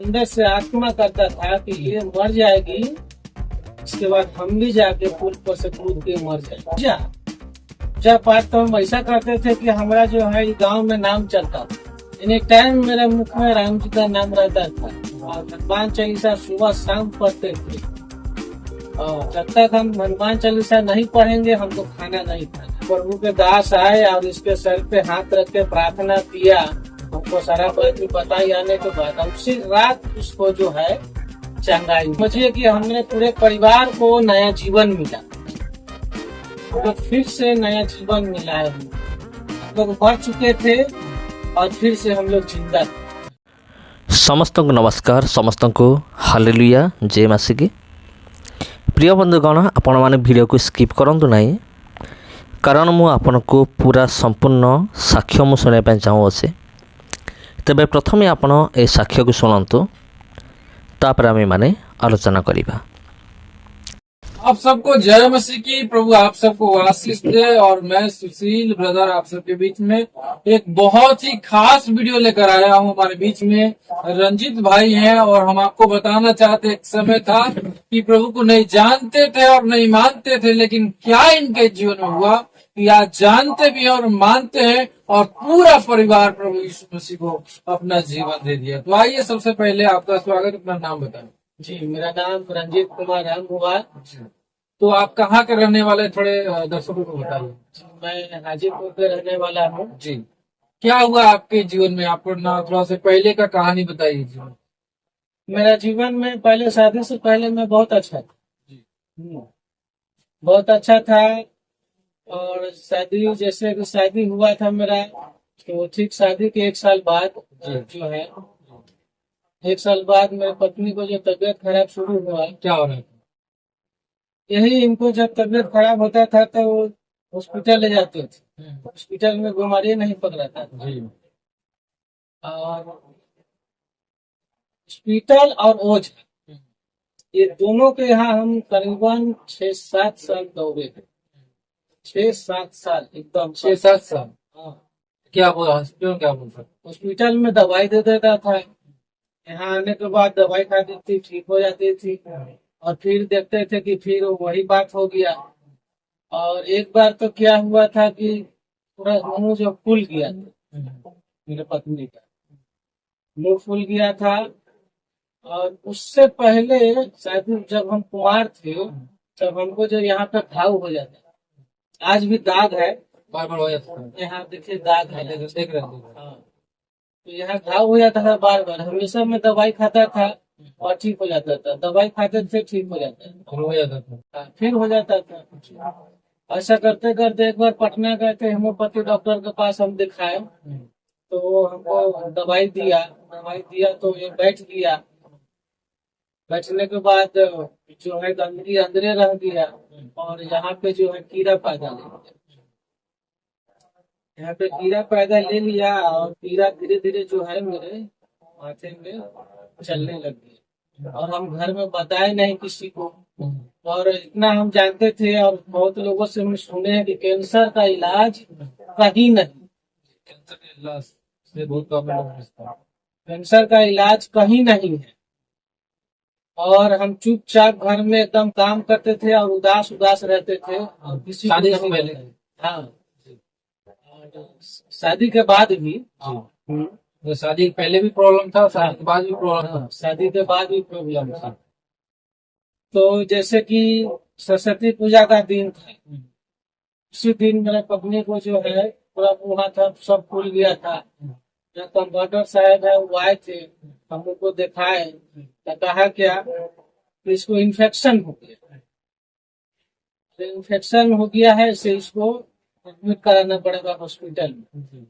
अंदर से आत्मा करता था कि ये मर जाएगी, इसके बाद हम भी जाके पुल पर से कूद के मर जाएंगे। पूजा पाठ तो हम ऐसा करते थे कि हमारा जो है गांव में नाम चलता था। एनी टाइम मेरे मुख में राम जी का नाम रहता था और हनुमान चालीसा सुबह शाम पढ़ते थे। और जब तक हम हनुमान चालीसा नहीं पढ़ेंगे हमको खाना नहीं खाना। प्रभु के दास आए और इसके सर पे हाथ रख के प्रार्थना किया। हमको सारा बात भी बताई आने के बाद उसी रात उसको जो है चंगाई। समझिए कि हमने पूरे परिवार को नया जीवन मिला, तो फिर से नया जीवन मिला है। हम लोग मर चुके थे और फिर से हम लोग जिंदा थे। समस्त को नमस्कार, समस्त को हालेलुया, जय मासिकी। प्रिय बंधुगण, आपण मैंने वीडियो को स्किप करंतु नहीं, कारण मु आपन को पूरा संपूर्ण साक्ष्य मु सुनाई चाहूँचे। तेबे प्रथमे आपण ए साक्ष्य को सुनंतु, तापर आमे माने आलोचना करिबा। आप सबको जय मसीह की। प्रभु आप सबको आशीष दे। और मैं सुशील ब्रदर आप सबके बीच में एक बहुत ही खास वीडियो लेकर आया हूँ। हमारे बीच में रंजीत भाई हैं और हम आपको बताना चाहते, एक समय था कि प्रभु को नहीं जानते थे और नहीं मानते थे, लेकिन क्या इनके जीवन में हुआ कि आज जानते भी और मानते हैं और पूरा परिवार प्रभु यीशु मसीह को अपना जीवन दे दिया। तो आइए, सबसे पहले आपका स्वागत, अपना नाम बताएं। जी, मेरा नाम रंजीत कुमार राम हुआ। तो आप कहाँ के रहने वाले, थोड़े दर्शकों को बताइए। मैं हाजीपुर के रहने वाला हूँ। जी, क्या हुआ आपके जीवन में? आपको ना थोड़ा से पहले का कहानी बताइए जी। मेरा जीवन में पहले, शादी से पहले मैं बहुत अच्छा था। बहुत अच्छा था। और शादी, जैसे कि शादी हुआ था मेरा, तो ठीक शादी के 1 साल बाद जो है, 1 साल बाद मेरी पत्नी को जो तबीयत खराब शुरू हुआ। क्या हो रहा है? यही, इनको जब तबीयत खराब होता था तो वो हॉस्पिटल ले जाते थे। हॉस्पिटल में बीमारी नहीं पकड़ाता था। और हॉस्पिटल और ओझा, ये दोनों के यहाँ हम करीबन 6-7 साल दौड़े थे। 6-7 साल, एकदम 6-7 साल। हाँ। क्या बोला हॉस्पिटल में? क्या बोलता? हॉस्पिटल में दवाई दे देता था। यहाँ आने के बाद दवाई खाती थी, ठीक हो जाती थी। और फिर देखते थे कि फिर वही बात हो गया। और एक बार तो क्या हुआ था कि पूरा मुंह जो फूल गया था, मेरे पत्नी का मुंह फूल गया था। और उससे पहले शायद जब हम कुमार थे, तब हमको जो यहाँ पे घाव हो जाता, आज भी दाग है, बार बार हो जाता है। यहाँ देखिए दाग है, देख रहे हैं। हाँ। तो यहाँ घाव हो जाता था बार बार। हमेशा मैं दवाई खाता था और ठीक हो जाता था, दवाई खाते थे ठीक हो जाता था, हो जाता था, फिर हो जाता था। ऐसा करते करते एक बार पटना गए थे, होम्योपैथी डॉक्टर के पास हम दिखाए। तो वो हमको दवाई दिया तो ये बैठ गया। बैठने के बाद जो है गंदगी अंदरे रह गया और यहाँ पे जो है कीड़ा पैदा ले लिया। यहाँ पे कीड़ा पैदा ले लिया और कीड़ा धीरे धीरे जो है मेरे माथे में चलने लग गया। और हम घर में बताए नहीं किसी को। और इतना हम जानते थे और बहुत लोगों से हम सुने हैं कि कैंसर का इलाज कहीं नहीं। कैंसर के इलाज से बहुत प्रॉब्लम। कैंसर का इलाज कहीं नहीं है। और हम चुपचाप घर में एकदम काम करते थे और उदास उदास रहते थे। और किसी शादी से पहले? हाँ, शादी के बाद भी। तो शादी के पहले भी प्रॉब्लम था, शादी के बाद भी प्रॉब्लम था? शादी के बाद भी प्रॉब्लम था। तो जैसे कि सरस्वती पूजा का दिन था, उसी दिन मेरे पत्नी को जो है पूरा मुँह था सब फूल गया था। जो कंपाउंडर साहब है वो आए थे, हम लोग को दिखाए तो कहा क्या कि इसको इन्फेक्शन हो गया। इन्फेक्शन हो गया है, इसे इसको एडमिट कराना पड़ेगा हॉस्पिटल में।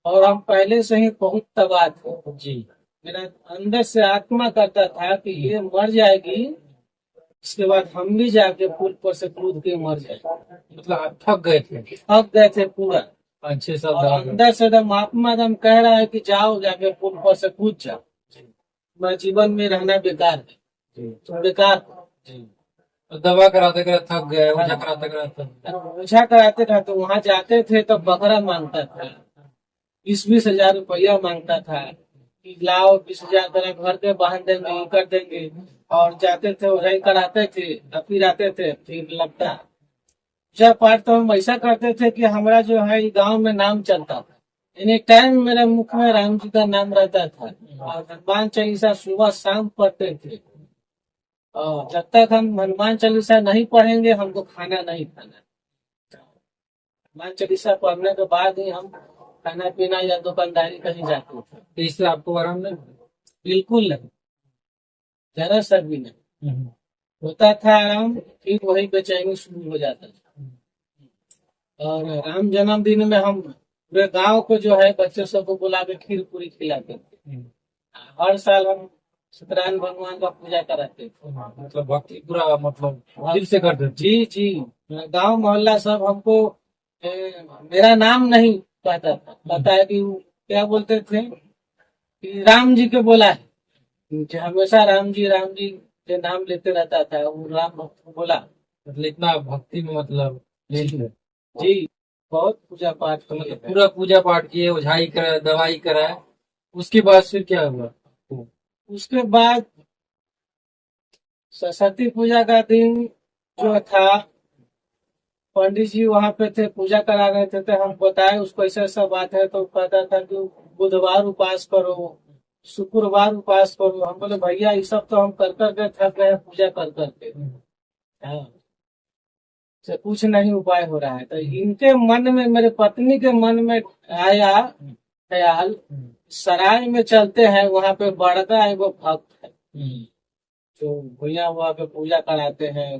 और हम पहले से ही बहुत तबाह थे जी। मेरा अंदर से आत्मा करता था कि ये मर जाएगी, इसके बाद हम भी जाके पुल पर से कूद के मर जाएंगे। मतलब आप थक गए थे पूरा 5-6 साल। अंदर से एकदम आत्मा एकदम कह रहा है कि जाओ, जाके पुल पर से कूद जाओ, मैं जीवन में रहना बेकार है, तुम बेकार हो। दवा कराते कराते थक गए, ओझा कराते कराते। ओझा कराते कराते वहाँ जाते थे तो बकरा मांगता था, 20-20 हजार रुपया मांगता था। कि लाओ 20,000 तेरा घर के बांध देंगे, ये कर देंगे। और जाते थे वही कराते थे, और फिर आते थे, फिर लगता पूजा पाठ तो हम ऐसा करते थे कि हमारा जो है गांव में नाम चलता था। एनी टाइम मेरे मुख में राम जी का नाम रहता था, और हनुमान चालीसा सुबह शाम पढ़ते थे। और जब तक हम हनुमान चालीसा नहीं पढ़ेंगे हमको खाना नहीं खाना। हनुमान चालीसा पढ़ने के बाद ही हम खाना पीना या दुकानदारी कहीं जाते थे। तो इससे आपको आराम नहीं? बिल्कुल नहीं, जरा सा भी नहीं होता था आराम, फिर वही बेचैनी शुरू हो जाता था। और राम जन्मदिन में हम पूरे गांव को जो है बच्चों सबको बुला के खीर पूरी खिलाते थे। हर साल हम सत्यनारायण भगवान का पूजा कराते थे। मतलब भक्ति पूरा मतलब दिल से करते थे? जी जी, गांव मोहल्ला सब हमको मेरा नाम नहीं कहता था, पता है कि वो क्या बोलते थे कि राम जी के बोला है, कि हमेशा राम जी के नाम लेते रहता था। वो राम भक्त को बोला। मतलब इतना भक्ति में मतलब जी, बहुत पूजा पाठ तो मतलब किए। पूरा पूजा पाठ किए, ओझाई करा, दवाई कराए, उसके बाद फिर क्या हुआ? उसके बाद सरस्वती पूजा का दिन जो था, पंडित जी वहां पे थे, पूजा करा रहे थे, तो हम बताए उसको ऐसा ऐसा बात है, तो कहता था कि बुधवार उपास करो, शुक्रवार उपास करो। हम बोले भैया ये सब तो हम कर करके थक गए पूजा कर करके, हाँ, से कुछ नहीं उपाय हो रहा है। तो इनके मन में, मेरे पत्नी के मन में आया ख्याल, सराय में चलते हैं, वहां पे बड़का एगो भक्त है जो भैया वहाँ पे पूजा कराते हैं।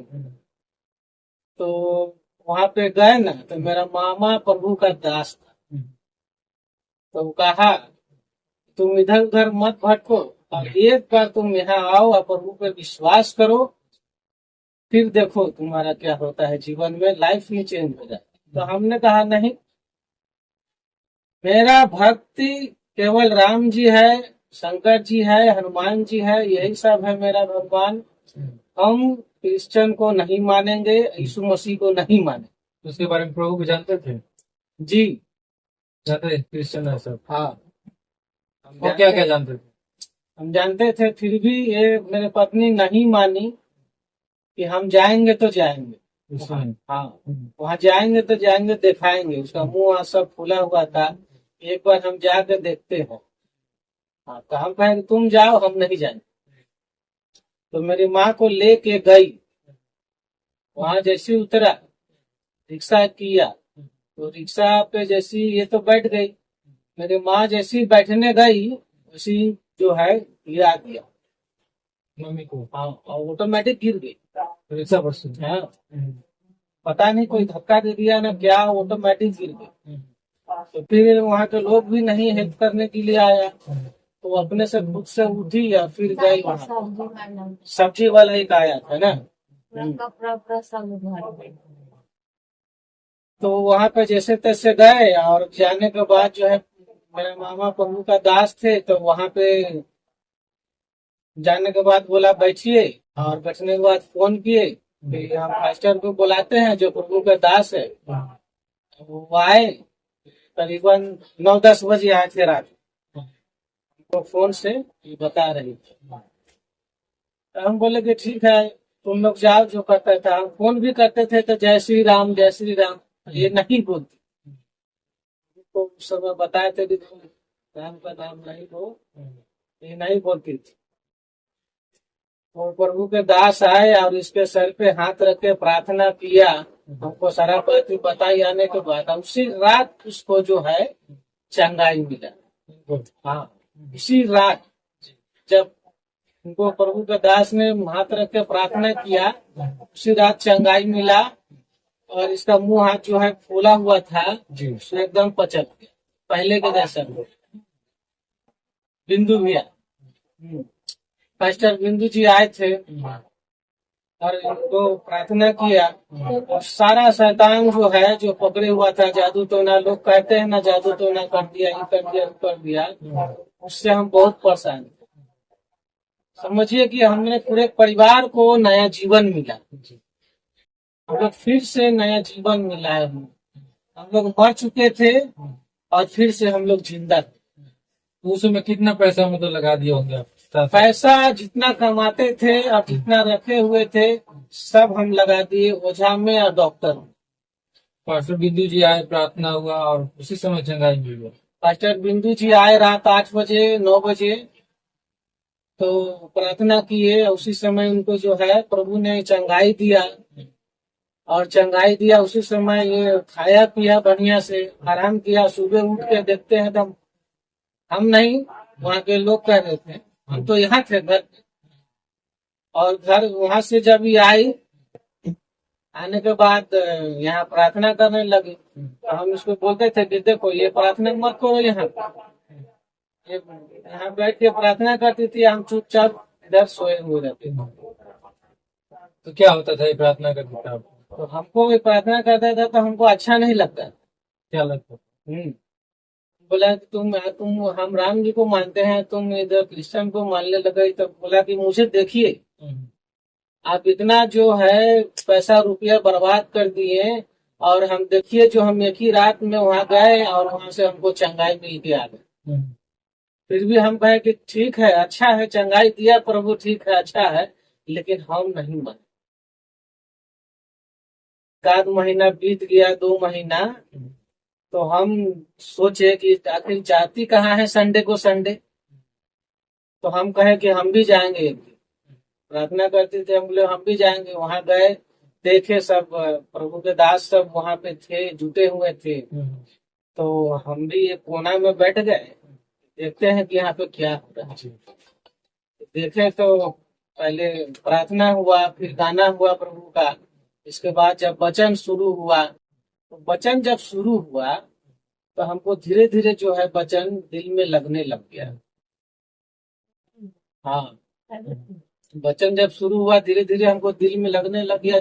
तो वहां पे गए ना, तो मेरा मामा प्रभु का दास था। तो वो कहा तुम इधर उधर मत भटको, और एक बार तुम यहाँ आओ और प्रभु पे विश्वास करो, फिर देखो तुम्हारा क्या होता है जीवन में, लाइफ ही चेंज हो जाए। तो हमने कहा नहीं, मेरा भक्ति केवल राम जी है, शंकर जी है, हनुमान जी है, यही सब है मेरा भगवान। हम क्रिश्चियन को नहीं मानेंगे, यीशु मसीह को नहीं मानेंगे। उसके बारे में प्रभु को जानते थे? जी जानते थे क्रिश्चियन है सब? हाँ, और क्या क्या जानते थे? हम जानते थे, फिर भी ये मेरे पत्नी नहीं मानी कि हम जाएंगे तो जाएंगे। उसमें? हाँ, वहाँ जाएंगे तो जाएंगे, दिखाएंगे। उसका मुंह वहाँ सब फूला हुआ था, एक बार हम जाके देखते हैं। हाँ, तो हम कहें तुम जाओ, हम नहीं जाएंगे। तो मेरी माँ को लेके गई, वहां जैसे उतरा, रिक्शा किया, तो रिक्शा पे जैसी ये तो बैठ गई, मेरी माँ जैसी बैठने गई वैसी जो है गिरा दिया मम्मी को? हाँ, और ऑटोमेटिक गिर गई। रिक्शा पर से? हाँ, पता नहीं कोई धक्का दे दिया ना क्या, ऑटोमेटिक गिर गई। तो फिर वहाँ के लोग भी नहीं हेल्प करने के लिए आया, तो अपने से खुद से उठी और फिर गई वहाँ। सब्जी वाला एक आया था ना, तो वहाँ पे जैसे तैसे गए, और जाने के बाद जो है मेरे मामा प्रभु का दास थे, तो वहाँ पे जाने के बाद बोला बैठिए, और बैठने के बाद फोन किए कि हम पास्टर को बुलाते हैं जो प्रभु का दास है। वो आए, करीबन 9-10 बजे आए थे रात, तो फोन से बता रही थी। तो हम बोले कि ठीक है तुम लोग जाओ, जो करता था। हम फोन भी करते थे तो जय श्री राम जय श्री राम, ये नहीं बोलती। तो उस समय बताए थे कि तुम राम का नाम नहीं लो, ये नहीं बोलती थी। तो प्रभु के दास आए और इसके सर पे हाथ रख के प्रार्थना किया, हमको सारा बात बताई। आने के बाद उसी रात उसको जो है चंगाई मिला। हाँ, इसी रात जब उनको प्रभु के दास ने हाथ रख के प्रार्थना किया, उसी रात चंगाई मिला, और इसका मुंह हाथ जो है फूला हुआ था उसने एकदम पचक गया, पहले के जैसा। बिंदु भैया, पास्टर बिंदु जी आए थे और इनको प्रार्थना किया, और सारा शैतान जो है जो पकड़े हुआ था, जादू टोना, लोग कहते हैं ना जादू टोना कर दिया, ये कर दिया, वो कर दिया, उससे हम बहुत परेशान थे। समझिए कि हमने पूरे परिवार को नया जीवन मिला, हम लोग फिर से नया जीवन मिला है। हम लोग मर चुके थे और फिर से हम लोग जिंदा थे। तो उसमें कितना पैसा मतलब लगा दिए होंगे आप? पैसा जितना कमाते थे और जितना रखे हुए थे सब हम लगा दिए ओझा में और डॉक्टर में। पास्टर बिंदु जी आए, प्रार्थना हुआ और उसी समय चंगाई मिल गया। पास्टर बिंदु जी आए रात 8 बजे 9 बजे, तो प्रार्थना किए, उसी समय उनको जो है प्रभु ने चंगाई दिया। और चंगाई दिया उसी समय ये खाया पिया बढ़िया से, आराम किया। सुबह उठ के देखते हैं तो हम नहीं, वहाँ के लोग कह रहे थे, हम तो यहाँ थे घर पे। और घर वहां से जब ये आई, आने के बाद यहाँ प्रार्थना करने लगे, तो हम इसको बोलते थे कि देखो ये प्रार्थना मत करो, यहाँ बैठ के प्रार्थना करती थी, हम चुपचाप इधर सोए हुए रहते थे। तो क्या होता था ये प्रार्थना करते थे आप? तो हमको ये प्रार्थना करता था तो हमको अच्छा नहीं लगता। क्या लगता था? बोला कि तुम हम राम जी को मानते हैं, तुम इधर कृष्ण को मानने लगे। तो बोला कि मुझे देखिए, आप इतना जो है पैसा रुपया बर्बाद कर दिए, और हम देखिए जो हम एक ही रात में वहां गए और वहां से हमको चंगाई मिल के आ गए। फिर भी हम कहे कि ठीक है, अच्छा है, चंगाई दिया प्रभु, ठीक है, अच्छा है, लेकिन हम नहीं माने। एक महीना बीत गया, 2 महीना, तो हम सोचे कि आखिर जाती कहाँ है संडे को संडे। तो हम कहे कि हम भी जाएंगे, एक दिन प्रार्थना करते थे, हम बोले हम भी जाएंगे। वहां गए, देखे सब प्रभु के दास सब वहां पे थे, जुटे हुए थे। तो हम भी एक कोना में बैठ गए, देखते हैं कि यहाँ पे क्या हो रहा है। देखे तो पहले प्रार्थना हुआ, फिर गाना हुआ प्रभु का। इसके बाद जब वचन शुरू हुआ, तो वचन जब शुरू हुआ तो हमको धीरे धीरे जो है वचन दिल में लगने लग गया। हाँ, वचन जब शुरू हुआ धीरे धीरे हमको दिल में लगने लग गया,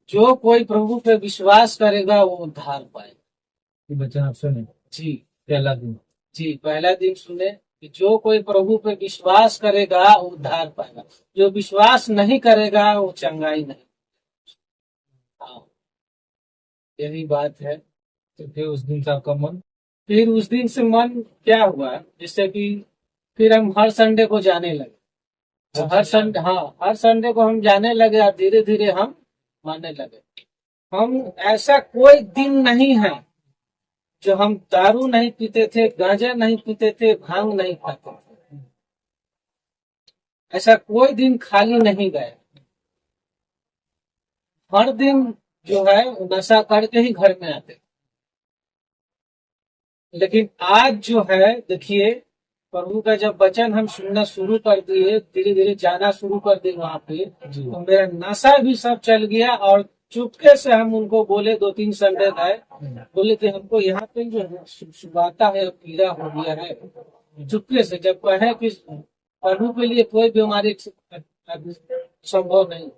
जो कोई प्रभु पे विश्वास करेगा वो उद्धार पाएगा। ये वचन आप सुने जी, पहला दिन? जी, पहला दिन सुने कि जो कोई प्रभु पे विश्वास करेगा वो उद्धार पाएगा, जो विश्वास नहीं करेगा वो चंगाई नहीं। हाँ, यही बात है। तो फिर उस दिन से आपका मन? फिर उस दिन से मन क्या हुआ, जिससे कि फिर हम हर संडे को जाने लगे। तो हर संडे को हम जाने लगे और धीरे धीरे हम मानने लगे। हम ऐसा कोई दिन नहीं है जो हम दारू नहीं पीते थे, गांजा नहीं पीते थे, भांग नहीं खाते थे। ऐसा कोई दिन खाली नहीं गया। हर दिन जो है नशा करके ही घर में आते। लेकिन आज जो है देखिए, प्रभु का जब वचन हम सुनना शुरू कर दिए, धीरे धीरे जाना शुरू कर दिए वहां पे, तो मेरा नशा भी सब चल गया। और चुपके से हम उनको बोले, 2-3 संडे गए, बोले कि हमको यहाँ पे जो है सुबाता है, पीड़ा हो गया है। चुपके से जब कहे कि प्रभु के लिए कोई बीमारी संभव नहीं।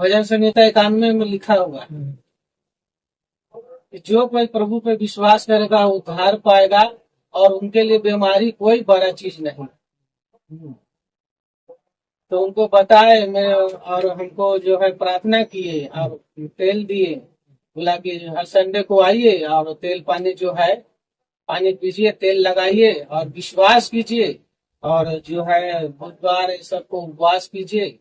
भजन संहिता 91 में लिखा हुआ है कि जो कोई प्रभु पे विश्वास करेगा वो उद्धार पाएगा, और उनके लिए बीमारी कोई बड़ा चीज नहीं। तो उनको बताए मैं, और हमको जो है प्रार्थना किए और तेल दिए। बोला कि हर संडे को आइए और तेल पानी जो है, पानी पीजिए, तेल लगाइए और विश्वास कीजिए, और जो है बुधवार ये सबको उपवास कीजिए,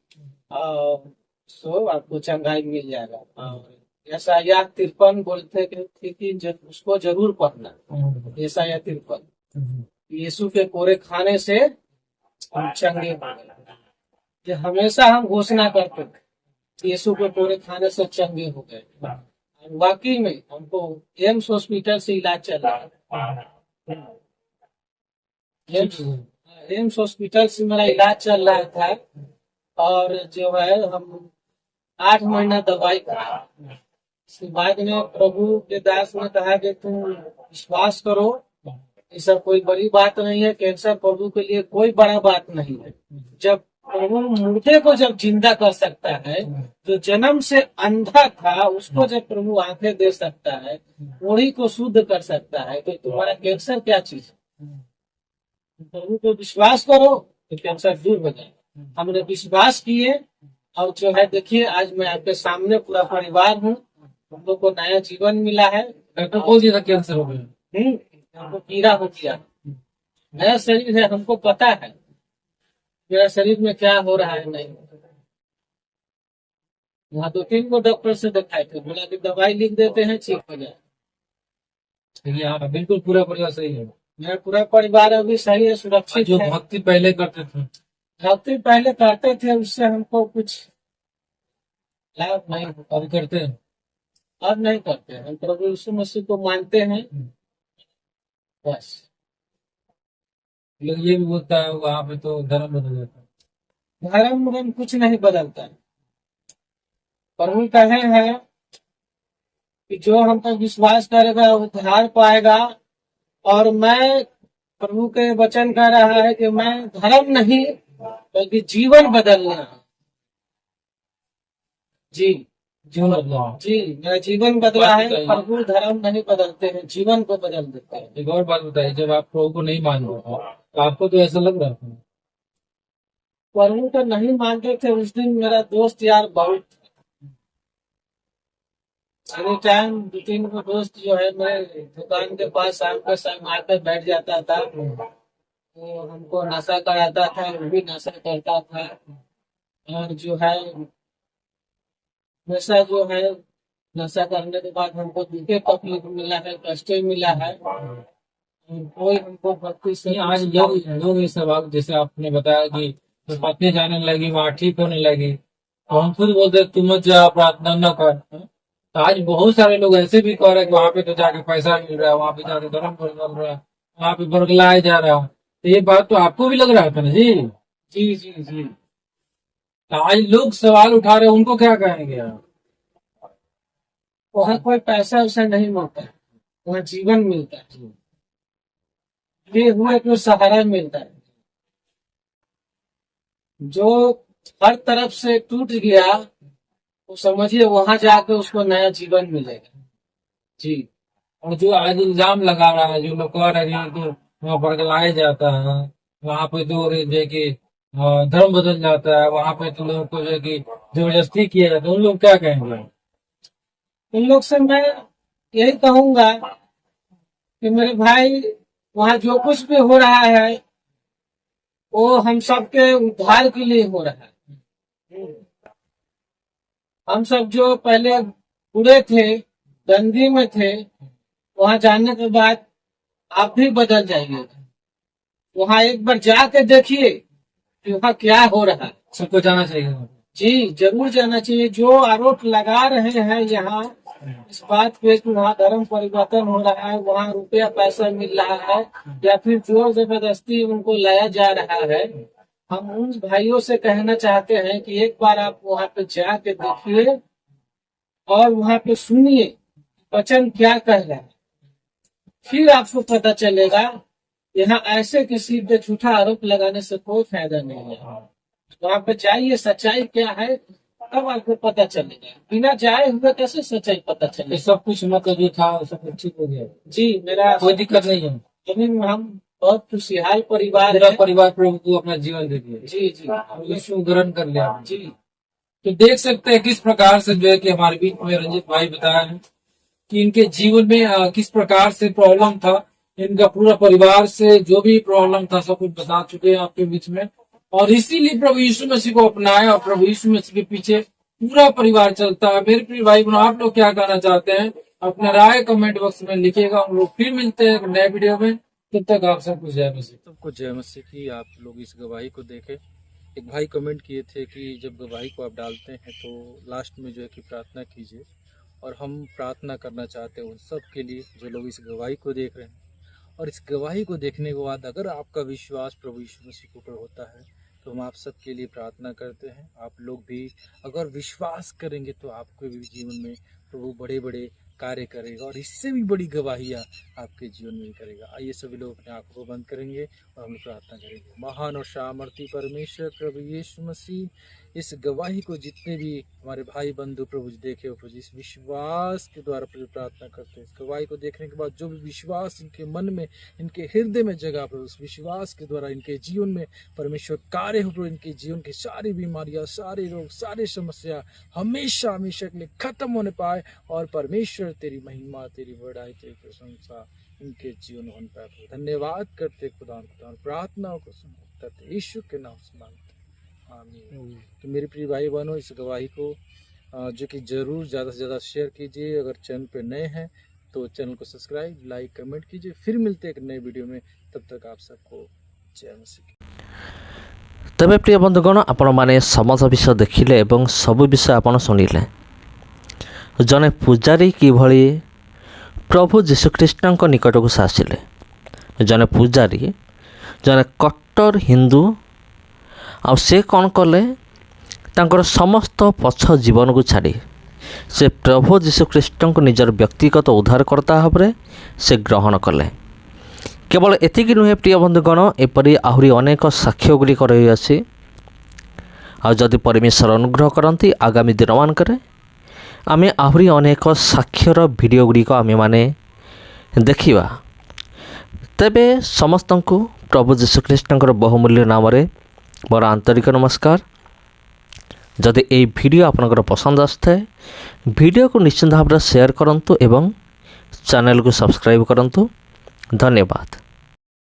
और सो आपको चंगाई मिल जाएगा। और यशायाह 53 बोलते थे कि उसको जरूर पढ़ना। यशायाह 53, यीशु के कोरे खाने से हम चंगे हो गए। ये हमेशा हम घोषणा करते थे, यीशु के कोरे खाने से चंगे हो गए। वाकई में हमको एम्स हॉस्पिटल से इलाज चल रहा है। एम्स हॉस्पिटल से मेरा इलाज चल रहा था, और जो है हम 8 महीना दवाई खाए। इसके बाद में प्रभु के दास ने कहा कि तुम विश्वास करो, ऐसा कोई बड़ी बात नहीं है। कैंसर प्रभु के लिए कोई बड़ा बात नहीं है। जब प्रभु मुर्दे को जब जिंदा कर सकता है, जो जन्म से अंधा था उसको जब प्रभु आंखें दे सकता है, उन्हीं को शुद्ध कर सकता है, तो तुम्हारा कैंसर क्या चीज है? प्रभु को विश्वास करो तो कैंसर दूर हो जाए। हमने विश्वास किए, और जो है देखिए आज मैं आपके सामने पूरा परिवार हूँ। हम लोग को नया जीवन मिला है। डॉक्टर बोल दिया था कैंसर हो गया? हमको पीड़ा हो गया। नया शरीर है, हमको पता है मेरा शरीर में क्या हो रहा है नहीं। वहाँ 2-3 को डॉक्टर से दिखाए थे, बोला कि दवाई लिख देते हैं, ठीक हो जाए। यहाँ बिल्कुल पूरा परिवार सही है। मेरा पूरा परिवार अभी सही है, सुरक्षित जो है। भक्ति पहले करते थे, भक्ति पहले करते थे, उससे हमको कुछ लाभ नहीं होता। अब करते हैं। अब नहीं करते, हम प्रभु यीशु मसीह को मानते हैं बस। लोग ये भी बोलता है वहां पे तो धर्म बदल जाता है। धर्म उर्म कुछ नहीं बदलता है। प्रभु कहे हैं कि जो हम पर विश्वास करेगा वो उद्धार पाएगा। और मैं, प्रभु के वचन कह रहा है कि मैं धर्म नहीं बल्कि जीवन बदलना है। जी जीवन बदला। जी, मेरा जीवन बदला है। प्रभु धर्म नहीं बदलते हैं, जीवन को बदल देते हैं। एक और बात बताइए, जब आप प्रभु को नहीं मान रहे थे तो आपको तो ऐसा लग रहा था? प्रभु को नहीं मानते थे उस दिन मेरा दोस्त यार बहुत, एनी टाइम 2-3 को दोस्त जो है मेरे दुकान के पास शाम के शाम आकर बैठ जाता था। वो हमको नशा कराता था, वो भी नशा करता था। और जो है नशा जो है, नशा करने के बाद हमको दुखे तकलीफ मिला है, कष्ट मिला है। कोई हमको भक्ति से नहीं, आज लोग ये सब जैसे आपने बताया कि तो बातें जाने लगी, वहाँ ठीक होने लगी, तो हम खुद बोलते तू मत जा, प्रार्थना न कर। तो आज बहुत सारे लोग ऐसे भी कह रहे हैं कि वहाँ पे तो जाके पैसा मिल रहा है, वहाँ पे जाके धर्म बदल रहा है, वहाँ पे बरगलाया जा रहा है। तो ये बात तो आपको भी लग रहा था ना जी? जी जी जी। तो आज लोग सवाल उठा रहे हैं, उनको क्या कहेंगे आप? वहाँ कोई पैसा वैसा नहीं मिलता है, वहाँ जीवन मिलता है। ये हुए तो सहारा मिलता है। जो हर तरफ से टूट गया तो समझिए वहां जाके उसको नया जीवन मिलेगा। जी। और जो आज इल्जाम लगा रहा है, जो लोग कह रहे हैं कि वहाँ बरगलाया जाता है, वहाँ पे तो जो है कि धर्म बदल जाता है, वहाँ पे तो लोगों को जो है कि जबरदस्ती किया जाता है, उन लोग क्या कहेंगे? उन लोग से मैं यही कहूंगा कि मेरे भाई, वहाँ जो कुछ भी हो रहा है वो हम सबके उद्धार के लिए हो रहा है। हम सब जो पहले बुरे थे, गंदगी में थे, वहां जाने के बाद आप भी बदल जाइएगा। वहां एक बार जाके देखिए कि वहाँ क्या हो रहा है। सबको जाना चाहिए। जी, जरूर जाना चाहिए। जो आरोप लगा रहे हैं यहाँ इस बात पे कि वहाँ धर्म परिवर्तन हो रहा है, वहाँ रुपया पैसा मिल रहा है, या फिर जोर जबरदस्ती उनको लाया जा रहा है, हम उन भाइयों से कहना चाहते हैं कि एक बार आप वहाँ पे जाके देखिए और वहाँ पे सुनिए वचन क्या कह रहा है, फिर आपको पता चलेगा। यहाँ ऐसे किसी पे झूठा आरोप लगाने से कोई फायदा नहीं है। वहाँ पे जाइए, सच्चाई क्या है तब आपको पता चलेगा। बिना जाए हुए कैसे सच्चाई पता ये चलेगा। सब कुछ मतलब जो था वो सब कुछ ठीक हो गया? जी, मेरा कोई दिक्कत नहीं है? जमीन हम बहुत खुशहाल परिवार पूरा है। परिवार प्रभु को अपना जीवन दे दिया, जी जी यीशु ग्रहण कर लिया जी। तो देख सकते हैं किस प्रकार से जो है कि हमारे बीच में रंजित भाई बताया है कि इनके जीवन में किस प्रकार से प्रॉब्लम था। इनका पूरा परिवार से जो भी प्रॉब्लम था सब कुछ बता चुके हैं आपके बीच में, और इसीलिए प्रभु यीशु मसीह को अपनाया और प्रभु यीशु मसीह के पीछे पूरा परिवार चलता है। मेरे प्रिय भाई बहनों, आप लोग क्या कहना चाहते हैं अपना राय कमेंट बॉक्स में लिखिएगा। हम लोग फिर मिलते हैं एक नए वीडियो में, तब तक आप सबको जय मसीह। सबको जय मसीह की। आप लोग इस गवाही को देखें। एक भाई कमेंट किए थे कि जब गवाही को आप डालते हैं तो लास्ट में जो है कि प्रार्थना कीजिए, और हम प्रार्थना करना चाहते हैं उन सब के लिए जो लोग इस गवाही को देख रहे हैं। और इस गवाही को देखने के बाद अगर आपका विश्वास प्रभु यीशु मसीह के ऊपर होता है तो हम आप सब के लिए प्रार्थना करते हैं। आप लोग भी अगर विश्वास करेंगे तो आपके भी जीवन में प्रभु बड़े बड़े कार्य करेगा, और इससे भी बड़ी गवाहियाँ आपके जीवन में करेगा। आइए सभी लोग अपने आंखों को बंद करेंगे और हम प्रार्थना करेंगे। महान और सामर्थी परमेश्वर प्रभु यीशु मसीह, इस गवाही को जितने भी हमारे भाई बंधु प्रभु जी देखे हो प्रभु, इस विश्वास के द्वारा प्रभु प्रार्थना करते हैं। इस गवाही को देखने के बाद जो भी विश्वास इनके मन में, इनके हृदय में जगह प्रभु, उस विश्वास के द्वारा इनके जीवन में परमेश्वर कार्य हो प्रभु। इनके जीवन की सारी बीमारियां, सारे रोग, सारी समस्या हमेशा हमेशा के लिए खत्म होने पाए, और परमेश्वर तेरी महिमा, तेरी बड़ाई, तेरी प्रशंसा इनके जीवन में प्राप्त हो। धन्यवाद करते खुदा प्रार्थनाओं को सुनते यीशु के नाम से मांगते आमीन। तो मेरे प्रिय भाई बहनों, इस गवाही को जो कि ज़रूर ज़्यादा से ज़्यादा शेयर कीजिए। अगर चैनल पे नए हैं तो चैनल को सब्सक्राइब, लाइक, कमेंट कीजिए। फिर मिलते हैं एक नए वीडियो में, तब तक आप सबको जय मसीह। तेरे प्रिय बंधुगण, आपण मैंने समस्त विषय देखिले एवं सबु विषय आपण शुणिले। जने पूजारी किभली प्रभु जीशुख्रीष्ट निकट को आसिले। जने पूजारी जने कट्टर हिंदू आ से कौन कले तांकर समस्त पछ जीवन को छाड़ी से प्रभु जीशुख्रीष्ट को निजर व्यक्तिगत उद्धारकर्ता भाव में से ग्रहण कले। केवल एतिकी नुहे प्रिय बंधुगण, एपरी आहरी अनेक साक्ष्य गुड़िक रही अछि। आदि परमेश्वर अनुग्रह करती आगामी दिन मानक आमे आहरी अनेक साक्ष्यर वीडियो गुड़िक आमे माने देखिबा। तेबे समस्त को प्रभु जीशुख्रीष्ट बहुमूल्य नाम मोर आंतरिक नमस्कार। जदि ये वीडियो आपनकर पसंद आसथे वीडियो को निश्चित भाव में शेयर करंतु एवं चैनल को सब्सक्राइब करंतु। धन्यवाद।